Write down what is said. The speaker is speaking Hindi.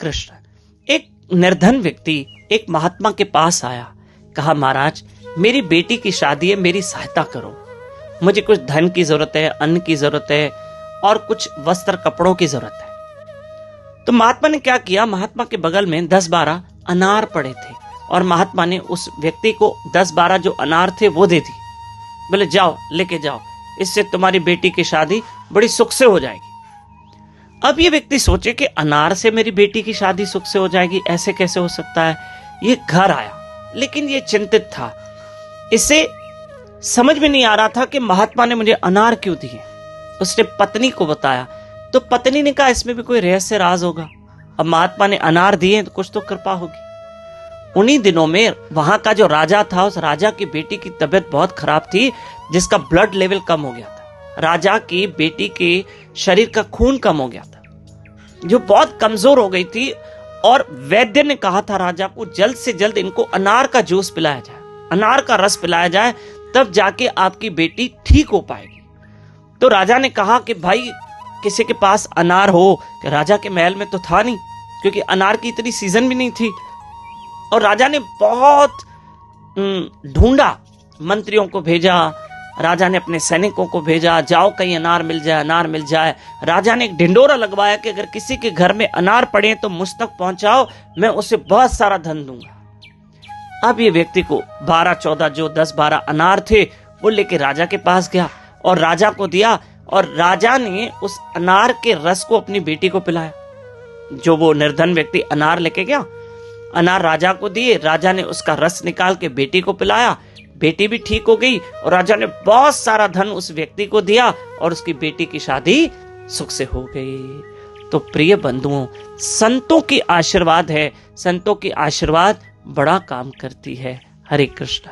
कृष्ण। एक निर्धन व्यक्ति एक महात्मा के पास आया, कहा महाराज मेरी बेटी की शादी है, मेरी सहायता करो, मुझे कुछ धन की जरूरत है, अन्न की जरूरत है और कुछ वस्त्र कपड़ों की जरूरत है। तो महात्मा ने क्या किया, महात्मा के बगल में 10-12 अनार पड़े थे और महात्मा ने उस व्यक्ति को 10-12 जो अनार थे वो दे दी। बोले जाओ लेके जाओ, इससे तुम्हारी बेटी की शादी बड़ी सुख से हो जाएगी। अब ये व्यक्ति सोचे कि अनार से मेरी बेटी की शादी सुख से हो जाएगी, ऐसे कैसे हो सकता है। ये घर आया, लेकिन ये चिंतित था, इसे समझ में नहीं आ रहा था कि महात्मा ने मुझे अनार क्यों दिए। उसने पत्नी को बताया, तो पत्नी ने कहा इसमें भी कोई रहस्य राज होगा, अब महात्मा ने अनार दिए तो कुछ तो कृपा होगी। उन्हीं दिनों में वहां का जो राजा था, उस राजा की बेटी की तबीयत बहुत खराब थी, जिसका ब्लड लेवल कम हो गया था। राजा की बेटी के शरीर का खून कम हो गया था, जो बहुत कमजोर हो गई थी, और वैद्य ने कहा था राजा को जल्द से जल्द इनको अनार का जूस पिलाया जाए, अनार का रस पिलाया जाए, तब जाके आपकी बेटी ठीक हो पाएगी। तो राजा ने कहा कि भाई किसी के पास अनार हो, कि राजा के महल में तो था नहीं, क्योंकि अनार की इतनी सीजन भी नहीं थी। और राजा ने बहुत ढूंढा, मंत्रियों को भेजा, राजा ने अपने सैनिकों को भेजा, जाओ कहीं अनार मिल जाए, अनार मिल जाए। राजा ने एक ढिंडोरा लगवाया कि अगर किसी के घर में अनार पड़े तो मुझ तक पहुंचाओ, मैं उसे बहुत सारा धन दूंगा। अब ये व्यक्ति को 12-14 जो 10-12 अनार थे वो लेके राजा के पास गया और राजा को दिया, और राजा ने उस अनार के रस को अपनी बेटी को पिलाया। जो वो निर्धन व्यक्ति अनार लेके गया, अनार राजा को दिए, राजा ने उसका रस निकाल के बेटी को पिलाया, बेटी भी ठीक हो गई, और राजा ने बहुत सारा धन उस व्यक्ति को दिया और उसकी बेटी की शादी सुख से हो गई। तो प्रिय बंधुओं, संतों की आशीर्वाद है, संतों की आशीर्वाद बड़ा काम करती है। हरे कृष्ण।